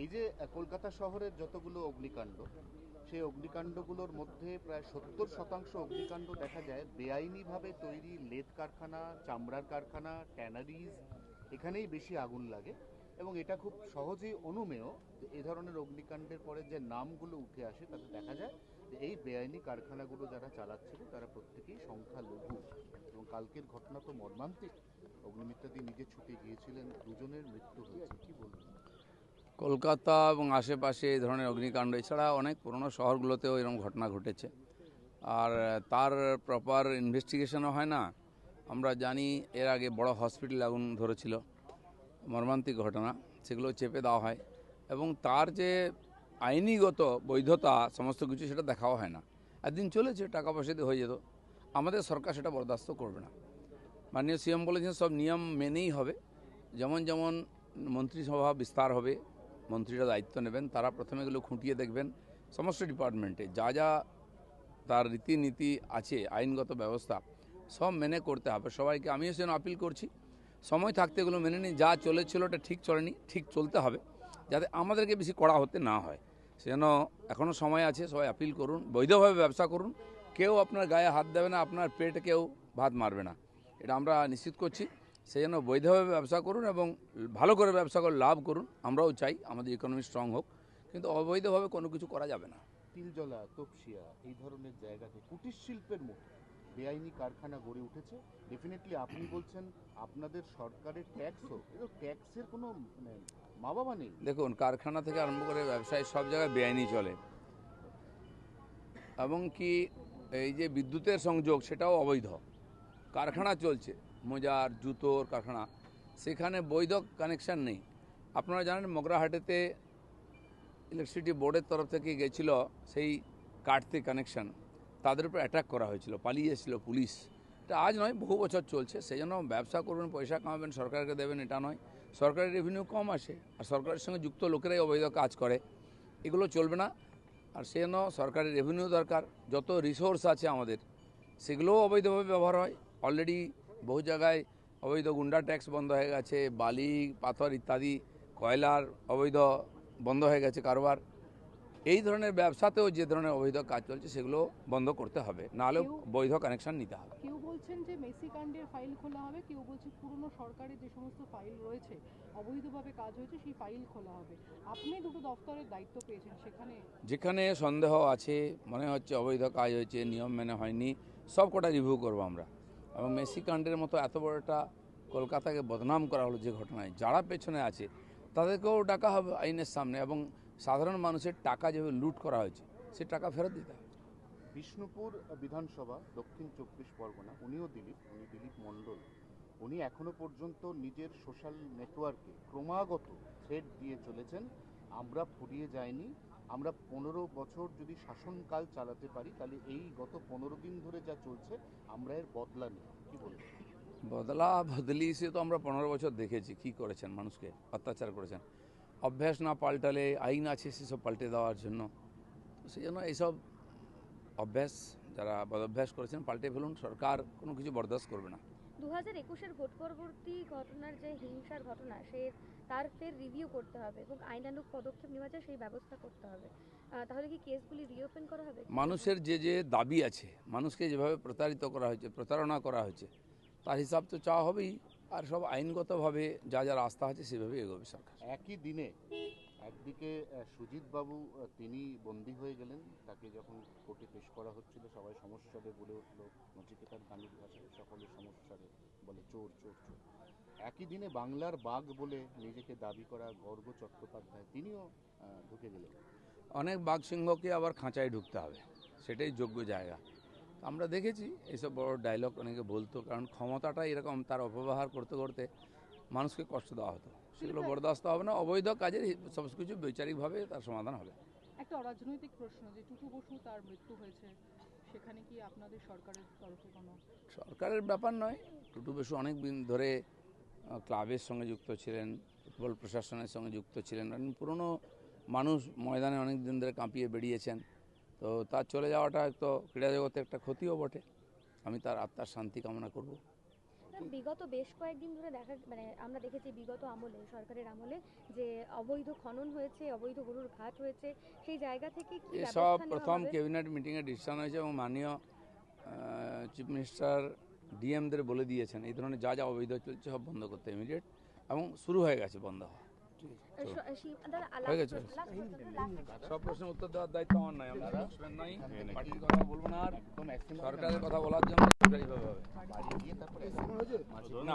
এই যে কলকাতা শহরের যতগুলো অগ্নিকাণ্ড, সেই অগ্নিকাণ্ডগুলোর মধ্যে প্রায় 70% অগ্নিকাণ্ড দেখা যায় বেআইনিভাবে তৈরি লেদ কারখানা, চামড়ার কারখানা, ট্যানারিজ, এখানেই বেশি আগুন লাগে। এবং এটা খুব সহজেই অনুমেয় যে এই ধরনের অগ্নিকাণ্ডের পরে যে নামগুলো উঠে আসে তাতে দেখা যায় যে এই বেআইনি কারখানাগুলো যারা চালাচ্ছিল তারা প্রত্যেকেই সংখ্যালঘু। এবং কালকের ঘটনা তো মর্মান্তিক। অগ্নিমিত্রাদি নিজে ছুটে গিয়েছিলেন, দুজনের মৃত্যু হয়েছে, কি বলবেন? কলকাতা এবং আশেপাশে এই ধরনের অগ্নিকাণ্ড এছাড়া অনেক পুরনো শহরগুলোতেও এরকম ঘটনা ঘটেছে, আর তার প্রপার ইনভেস্টিগেশনও হয় না। আমরা জানি এর আগে বড় হসপিটাল আগুন ধরেছিল, মর্মান্তিক ঘটনা, সেগুলো চেপে দেওয়া হয় এবং তার যে আইনিগত বৈধতা সমস্ত কিছু সেটা দেখাও হয় না। একদিন চলেছে, টাকা পয়সা দিয়ে হয়ে যেত। আমাদের সরকার সেটা বরদাস্ত করবে না। মাননীয় সিএম বলেছেন সব নিয়ম মেনেই হবে। যেমন যেমন মন্ত্রিসভা বিস্তার হবে, মন্ত্রীরা দায়িত্ব নেবেন, তারা প্রথমে এগুলো খুঁটিয়ে দেখবেন সমস্ত ডিপার্টমেন্টে যা যা তার রীতিনীতি আছে, আইনগত ব্যবস্থা সব মেনে করতে হবে সবাইকে। আমিও সেজন্য আপিল করছি, সময় থাকতে এগুলো মেনে নিই। যা চলেছিল ওটা ঠিক চলেনি, ঠিক চলতে হবে যাতে আমাদেরকে বেশি কড়া হতে না হয়। সেজন্য এখনও সময় আছে, সবাই আপিল করুন, বৈধভাবে ব্যবসা করুন, কেউ আপনার গায়ে হাত দেবে না, আপনার পেটে কেউ ভাত মারবে না, এটা আমরা নিশ্চিত করছি। সেই জন্য বৈধভাবে ব্যবসা করুন এবং ভালো করে ব্যবসা করে লাভ করুন। আমরাও চাই আমাদের ইকোনমি স্ট্রং হোক, কিন্তু অবৈধভাবে কোনো কিছু করা যাবে না। তিলজলা, তপসিয়া এই ধরনের জায়গাতে কুটির শিল্পের মতো বেআইনি কারখানা গড়ে উঠেছে। ডেফিনেটলি আপনি বলছেন আপনাদের সরকারের ট্যাক্সও, কিন্তু ট্যাক্সের কোনো মানে মা বাবা নেই। দেখুন, কারখানা থেকে আরম্ভ করে ব্যবসায় সব জায়গায় বেআইনি চলে, এবং কি এই যে বিদ্যুতের সংযোগ সেটাও অবৈধ। কারখানা চলছে, মোজার জুতোর কারখানা, সেখানে বৈধ কানেকশান নেই। আপনারা জানেন মগরাহাটেতে ইলেকট্রিসিটি বোর্ডের তরফ থেকে গেছিল সেই কাটতে কানেকশান, তাদের উপর অ্যাটাক করা হয়েছিল, পালিয়ে এসেছিল পুলিশ। এটা আজ নয়, বহু বছর চলছে। সেই জন্য ব্যবসা করবেন, পয়সা কামাবেন, সরকারকে দেবেন, এটা নয়। সরকারের রেভিনিউ কম আসে, আর সরকারের সঙ্গে যুক্ত লোকেরাই অবৈধ কাজ করে, এগুলো চলবে না। আর সেই জন্য সরকারের রেভিনিউ দরকার। যত রিসোর্স আছে আমাদের সেগুলোও অবৈধভাবে ব্যবহার হয়। অলরেডি বহু জায়গায় অবৈধ গুন্ডা ট্যাক্স বন্ধ হয়ে গেছে, বালি পাথর ইত্যাদি কয়লার অবৈধ বন্ধ হয়ে গেছে কারবার। এই ধরনের ব্যবসাতেও যে ধরনের অবৈধ কাজ চলছে সেগুলো বন্ধ করতে হবে, নাহলে বৈধ কানেকশন নিতে হবে। কেউ বলছেন যে মেসি কাণ্ডের ফাইল খোলা হবে, কেউ বলছে পুরনো সরকারের যে সমস্ত ফাইল রয়েছে অবৈধভাবে কাজ হয়েছে সেই ফাইল খোলা হবে। আপনি দুটো দফতরের দায়িত্ব পেয়েছেন, সেখানে যেখানে সন্দেহ আছে, মনে হচ্ছে অবৈধ কাজ হয়েছে, নিয়ম মেনে হয়নি, সব কটা রিভিউ করবো আমরা। এবং মেসি কাণ্ডের মতো এত বড় একটা কলকাতাকে বদনাম করা হলো যে ঘটনায়, যারা পেছনে আছে তাদেরকেও ডাকা হবে আইনের সামনে, এবং সাধারণ মানুষের টাকা যেভাবে লুট করা হয়েছে সে টাকা ফেরত দিতে হবে। বিষ্ণুপুর বিধানসভা, দক্ষিণ 24 পরগনা, উনি দিলীপ মণ্ডল, উনি এখনো পর্যন্ত নিজের সোশ্যাল নেটওয়ার্কে ক্রমাগত থ্রেড দিয়ে চলেছেন, আমরা ফুরিয়ে যায়নি, আমরা 15 বছর যদি শাসনকাল চালাতে পারি তাহলে এই গত 15 দিন ধরে যা চলছে আমরা এর বদলা নেই, কি বলবেন? বদলা বদলি সে তো আমরা 15 বছর দেখেছি কি করেছেন, মানুষকে অত্যাচার করেছেন। অভ্যাস না পাল্টালে, আইন আছে সেসব পাল্টে দেওয়ার জন্য, তো সেই জন্য এইসব অভ্যাস যারা বদভ্যাস করেছেন পাল্টে ফেলুন, সরকার কোনো কিছু বরদাস্ত করবে না। 2021-এর ভোট পরবর্তী ঘটনার যে হিংসার ঘটনা, তার ফের রিভিউ করতে হবে এবং আইনানুগ পদক্ষেপ নেওয়া যায় সেই ব্যবস্থা করতে হবে। তাহলে কি কেসগুলি রিওপেন করা হবে? মানুষের যে যে দাবি আছে, মানুষকে যেভাবে প্রতারিত করা হয়েছে, প্রতারণা করা হয়েছে, তার হিসাব তো চাওয়া হবেই। আর সব আইনগতভাবে যা যা রাস্তা আছে সেভাবে এগোবে সরকার। একই দিনে একদিকে সুজিত বাবু, তিনি বন্দী হয়ে গেলেন, তাকে যখন কোর্টে পেশ করা হচ্ছিল সবাই সমস্যারে বলে উঠল, নচিকেতার গানের ভাষায় সকলে সমস্যারে বলে চোর চোর চোর। একই দিনে বাংলার বাঘ বলে নিজেকে দাবি করা গর্গ চট্টোপাধ্যায়, তিনিও ঢুকে গেলেন। অনেক বাঘসিংহকে আবার খাঁচায় ঢুকতে হবে, সেটাই যোগ্য জায়গা। আমরা দেখেছি এইসব বড় ডায়লগ অনেকে বলতো, কারণ ক্ষমতাটা এরকম, তার অপব্যবহার করতে করতে মানুষকে কষ্ট দেওয়া হতো, সেগুলো বরদাস্ত হবে না। অবৈধ কাজের সব কিছু বৈচারিকভাবে তার সমাধান হবে। একটা অরাজনৈতিক প্রশ্ন, যে টুটু বসু তার মৃত্যু হয়েছে, সেখানে কি আপনাদের সরকারের তরফে কোনো? সরকারের ব্যাপার নয়, টুটু বসু অনেক দিন ধরে ক্লাবের সঙ্গে যুক্ত ছিলেন, ফুটবল প্রশাসনের সঙ্গে যুক্ত ছিলেন, পুরনো মানুষ, ময়দানে অনেক দিন ধরে কাঁপিয়ে বেরিয়েছেন। তো তার চলে যাওয়াটা তো ক্রীড়া জগতে একটা ক্ষতিও বটে। আমি তার আত্মার শান্তি কামনা করব। বিগত বেশ কয়েকদিন ধরে আমরা দেখেছি বিগত আমলে সরকারের আমলে যে অবৈধ খনন হয়েছে, অবৈধ গরুর ঘাট হয়েছে, সেই জায়গা থেকে কি এসব ব্যবস্থা নেওয়া প্রথম হবে? ক্যাবিনেট মিটিংয়ে ডিসিশন হয়েছে এবং মাননীয় চিফ মিনিস্টার ডিএমদের বলে দিয়েছেন এই ধরনের যা যা অবৈধ চলছে সব বন্ধ করতে ইমিডিয়েট, এবং শুরু হয়ে গেছে বন্ধ হওয়া। দাদা, হয়ে গেছে। সব প্রশ্নের উত্তর দেওয়ার দায়িত্ব আমার নাই, আমি স্পোর্টসম্যান নাই, পার্টির কথা বলবো না, আর একদম সরকারের কথা বলার জন্য সরকারিভাবে হবে বাড়ি গিয়ে তারপরে না।